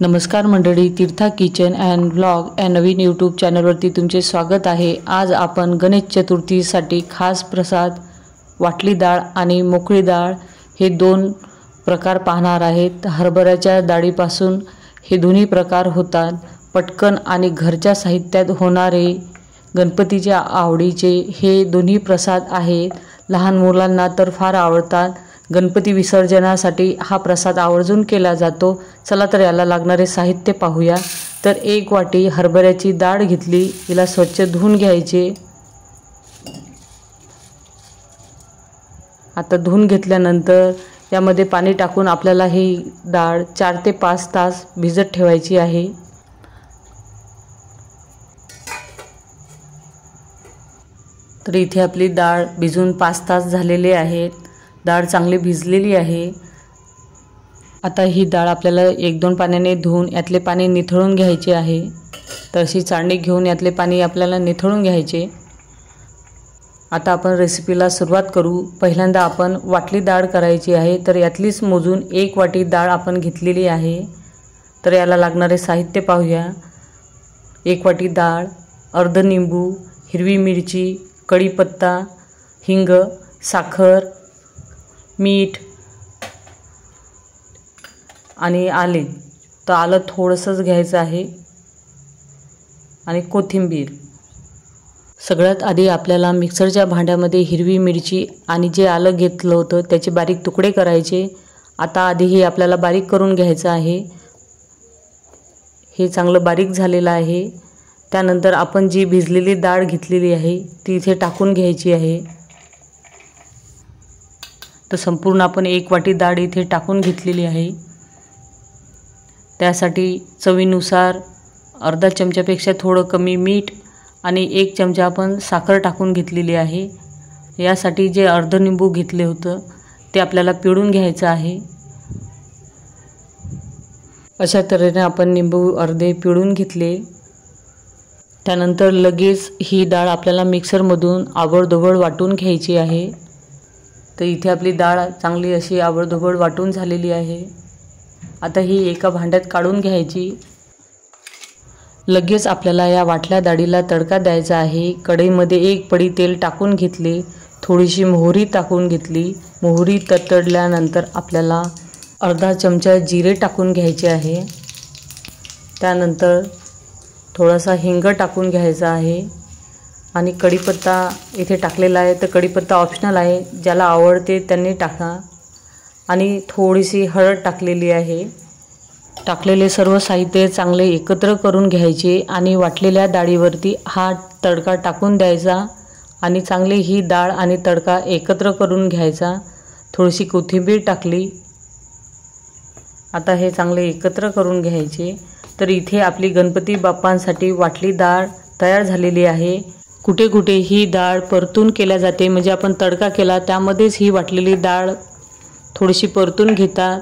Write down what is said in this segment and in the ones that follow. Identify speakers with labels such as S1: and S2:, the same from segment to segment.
S1: नमस्कार मंडळी, तीर्था kitchen and vlog या नवीन यूट्यूब चॅनलवरती तुमचे स्वागत आहे। आज आपण गणेश चतुर्थीसाठी खास प्रसाद वाटली डाळ आणि मोकळी डाळ हे दोन प्रकार पाहणार आहेत। हरभऱ्याच्या डाळीपासून हे दोन्ही प्रकार होतात। पटकन आणि घरच्या साहित्यात होणारे गणपतीच्या आवडीचे हे दोन्ही प्रसाद आहेत। लहान मुलांना तर फार आवडतात। गणपती विसर्जनासाठी हा प्रसाद आवर्जून केला जातो। चला तर याला लागणारे साहित्य पाहूया। तर एक वाटी हरभऱ्याची डाळ घेतली, हिला स्वच्छ धुवून घ्यायचे। आता धुवून घेतल्यानंतर यामध्ये पाणी टाकून आपल्याला ही डाळ 4 ते 5 तास भिजत ठेवायची आहे। तर इथे आपली डाळ भिजून 5 तास झालेले आहेत। डाळ चांगली भिजलेली आहे। आता ही डाळ आपल्याला 1-2 पाण्याने धुवून यातले पाणी निथळून घ्यायचे आहे। तर अशी चाळणी घेऊन यातले पाणी आपल्याला निथळून घ्यायचे। आता आपण रेसिपीला सुरुवात करू। पहिल्यांदा आपण वाटली डाळ करायची आहे। तर यातलीच मोजून 1 वाटी डाळ आपण घेतलेली आहे। तर याला लागणारे साहित्य पाहूया। 1 वाटी डाळ, अर्ध निंबू, हिरवी मिरची, कढीपत्ता, हिंग, साखर, मीठ आणि आले। तर आलं थोडंसंच घ्यायचं आहे आणि कोथिंबीर। सगळ्यात आधी आपल्याला मिक्सरच्या भांड्यामध्ये हिरवी मिरची आणि जे आलं घेतलं होतं त्याचे बारीक तुकडे करायचे। आता आधी हे आपल्याला बारीक करून घ्यायचं आहे। हे चांगलं बारीक झालेलं आहे। त्यानंतर आपण जी भिजलेली डाळ घेतलेली आहे ती इथे टाकून घ्यायची आहे। तर संपूर्ण आपण 1 वाटी डाळ इथे टाकून घेतलेली आहे। त्यासाठी चवीनुसार अर्धा चमच्यापेक्षा थोडं कमी मीठ आणि 1 चमचा आपण साखर टाकून घेतलेली आहे। यासाठी जे अर्ध निंबू घेतले होतं ते आपल्याला पिळून घ्यायचं आहे। अशा तऱ्हेने आपण निंबू अर्धे पिळून घेतले। त्यानंतर लगेच ही डाळ आपल्याला मिक्सरमधून आबडधोबड वाटून घ्यायची आहे। तर इथे आपली डाळ चांगली अशी आबडधोबड वाटून झालेली आहे। आता ही एका भांड्यात काढून घ्यायची। लगेच आपल्याला या वाटल्या डाळीला तडका द्यायचा आहे। कढईमध्ये 1 पडी तेल टाकून घेतले, थोडीशी मोहरी टाकून घेतली। मोहरी तडतडल्यानंतर आपल्याला अर्धा चमचा जिरे टाकून घ्यायचे आहे। त्यानंतर थोडासा हिंग टाकून घ्यायचा आहे आणि कढीपत्ता इथे टाकलेला आहे। तर कढीपत्ता ऑप्शनल आहे, ज्याला आवडते त्यांनी टाका। आणि थोडीशी हळद टाकलेली आहे। टाकलेले सर्व साहित्य चांगले एकत्र करून घ्यायचे आणि वाटलेल्या डाळीवरती हा तडका टाकून द्यायचा आणि चांगली ही डाळ आणि तडका एकत्र करून घ्यायचा। थोडीशी कोथिंबीर टाकली। आता हे चांगले एकत्र करून घ्यायचे। तर इथे आपली गणपती बाप्पांसाठी वाटली डाळ तयार झालेली आहे। कुठे कुठे ही डाळ परतून केल्या जाते, म्हणजे आपण तडका केला त्यामध्येच ही वाटलेली डाळ थोडीशी परतून घेतात।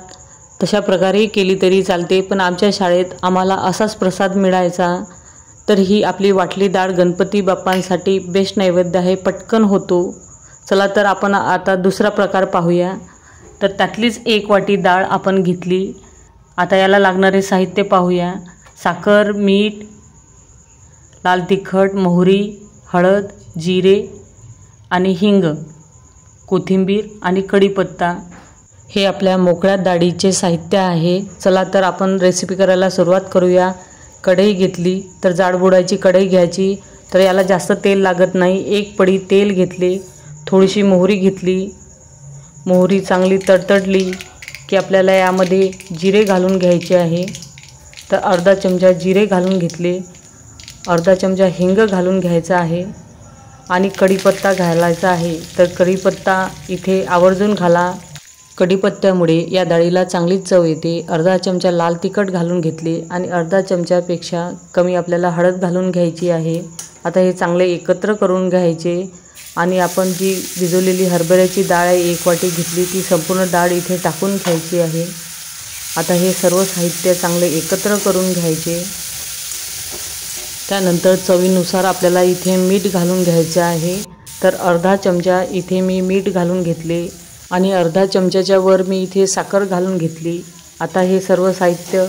S1: तशा प्रकारे केली तरी चालते, पण आमच्या शाळेत आम्हाला असाच प्रसाद मिळायचा। तर ही आपली वाटली डाळ गणपती बाप्पांसाठी बेस्ट नैवेद्य आहे, पटकन होतो। चला तर आपण आता दुसरा प्रकार पाहूया। तर त्यातलीच 1 वाटी डाळ आपण घेतली। आता याला लागणारे साहित्य पाहूया। साखर, मीठ, लाल तिखट, मोहरी, हळद, जिरे आणि हिंग, कोथिंबीर आणि कढीपत्ता हे आपल्या मोकळ्या डाळीचे साहित्य आहे। चला तर आपण रेसिपी करायला सुरुवात करूया। कढई घेतली, तर जाडबुडाची कढई घ्यायची। तर याला जास्त तेल लागत नाही। 1 पडी तेल घेतले, थोडीशी मोहरी घेतली। मोहरी चांगली तडतडली की आपल्याला यामध्ये जिरे घालून घ्यायचे आहे। तर अर्धा चमचा जिरे घालून घेतले, अर्धा चमचा हिंग घालून घ्यायचा आहे आणि कढीपत्ता घालायचा आहे। तर कढीपत्ता इथे आवर्जून घाला, कढीपत्त्यामुळे या डाळीला चांगलीच चव येते। अर्धा चमचा लाल तिखट घालून घेतले आणि अर्धा चमच्यापेक्षा कमी आपल्याला हळद घालून घ्यायची आहे। आता हे चांगले एकत्र करून घ्यायचे आणि आपण जी भिजवलेली हरभऱ्याची डाळ 1 वाटी घेतली ती संपूर्ण डाळ इथे टाकून घ्यायची आहे। आता हे सर्व साहित्य चांगले एकत्र करून घ्यायचे। त्यानंतर चवीनुसार आपल्याला इथे मीठ घालून घ्यायचे आहे। तर अर्धा चमचा इथे मी मीठ घालून घेतले आणि अर्धा चमच्याच्या वर मी इथे साखर घालून घेतली। आता हे सर्व साहित्य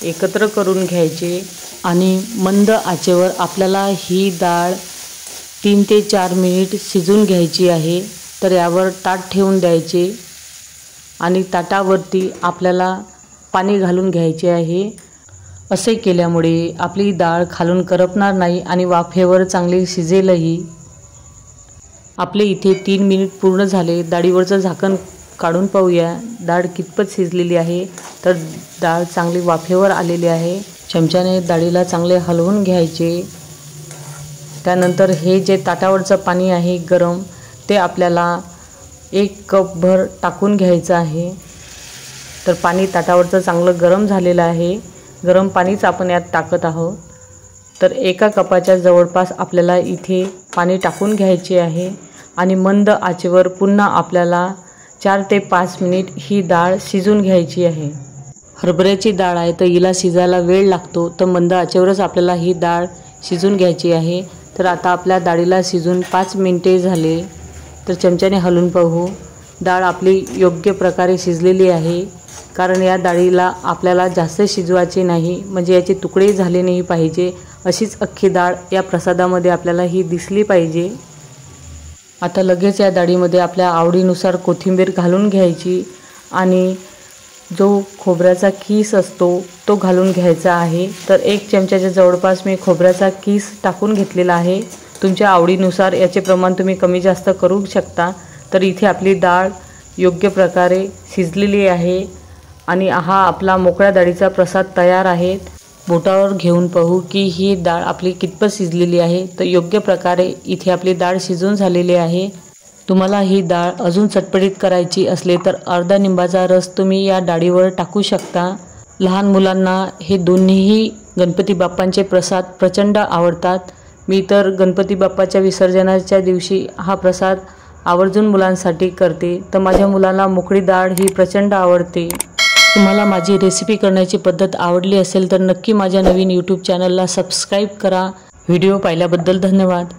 S1: एकत्र करून घ्यायचे आणि मंद आचेवर आपल्याला ही डाळ 3 ते 4 मिनिट शिजून घ्यायची आहे। तर यावर ताट ठेवून द्यायचे आणि ताटावरती आपल्याला पाणी घालून घ्यायचे आहे। असे केल्यामुळे आपली डाळ खालून करपणार नाही आणि वाफेवर चांगली शिजेलही। आपले इथे 3 मिनिट पूर्ण झाले। डाळीवरचं झाकण काढून पाहूया डाळ कितपत शिजलेली आहे। तर डाळ चांगली वाफेवर आलेली आहे। चमच्याने डाळीला चांगले हलवून घ्यायचे। त्यानंतर हे जे ताटावरचं पाणी आहे गरम ते आपल्याला 1 कप भर टाकून घ्यायचं आहे। तर पाणी ताटावरचं चांगलं गरम झालेलं आहे। गरम पाणीच आपण यात टाकत आहोत। तर 1 कपाच्या जवळपास आपल्याला इथे पाणी टाकून घ्यायचे आहे आणि मंद आचेवर पुन्हा आपल्याला 4 ते 5 मिनिट ही डाळ शिजून घ्यायची आहे। हरभऱ्याची डाळ आहे तर हिला शिजायला वेळ लागतो, तर मंद आचेवरच आपल्याला ही डाळ शिजून घ्यायची आहे। तर आता आपल्या डाळीला शिजून 5 मिनिटे झाले। तर चमच्याने हलवून पाहू डाळ आपली योग्य प्रकारे शिजलेली आहे। कारण या डाळीला आपल्याला जास्त शिजवायची नाही, म्हणजे याचे तुकडे झाले नाही पाहिजे। अशीच अख्खी डाळ या प्रसादामध्ये आपल्याला ही दिसली पाहिजे। आता लगेच या डाळीमध्ये आपल्या आवडीनुसार कोथिंबीर घालून घ्यायची आणि जो खोबऱ्याचा कीस असतो तो घालून घ्यायचा आहे। तर 1 चमच्याच्या जवळपास मी खोबऱ्याचा कीस टाकून घेतलेला आहे। तुमच्या आवडीनुसार याचे प्रमाण तुम्ही कमी जास्त करू शकता। तर इथे आपली डाळ योग्य प्रकारे शिजलेली आहे आणि हा आपला मोकळ्या डाळीचा प्रसाद तयार आहे। बोटावर घेऊन पाहू की ही डाळ आपली कितपत शिजलेली आहे। तर योग्य प्रकारे इथे आपली डाळ शिजून झालेली आहे। तुम्हाला ही डाळ अजून चटपटीत करायची असले तर अर्धा निंबाचा रस तुम्ही या डाळीवर टाकू शकता। लहान मुलांना हे दोन्हीही गणपती बाप्पांचे प्रसाद प्रचंड आवडतात। मी तर गणपती बाप्पाच्या विसर्जनाच्या दिवशी हा प्रसाद आवर्जून मुलांसाठी करते। तर माझ्या मुलांना मोकळी डाळ ही प्रचंड आवडते। तुम्हाला माझी रेसिपी करण्याची पद्धत आवडली असेल तर नक्की माझ्या नवीन यूट्यूब चॅनलला सबस्क्राईब करा। व्हिडिओ पाहिल्याबद्दल धन्यवाद।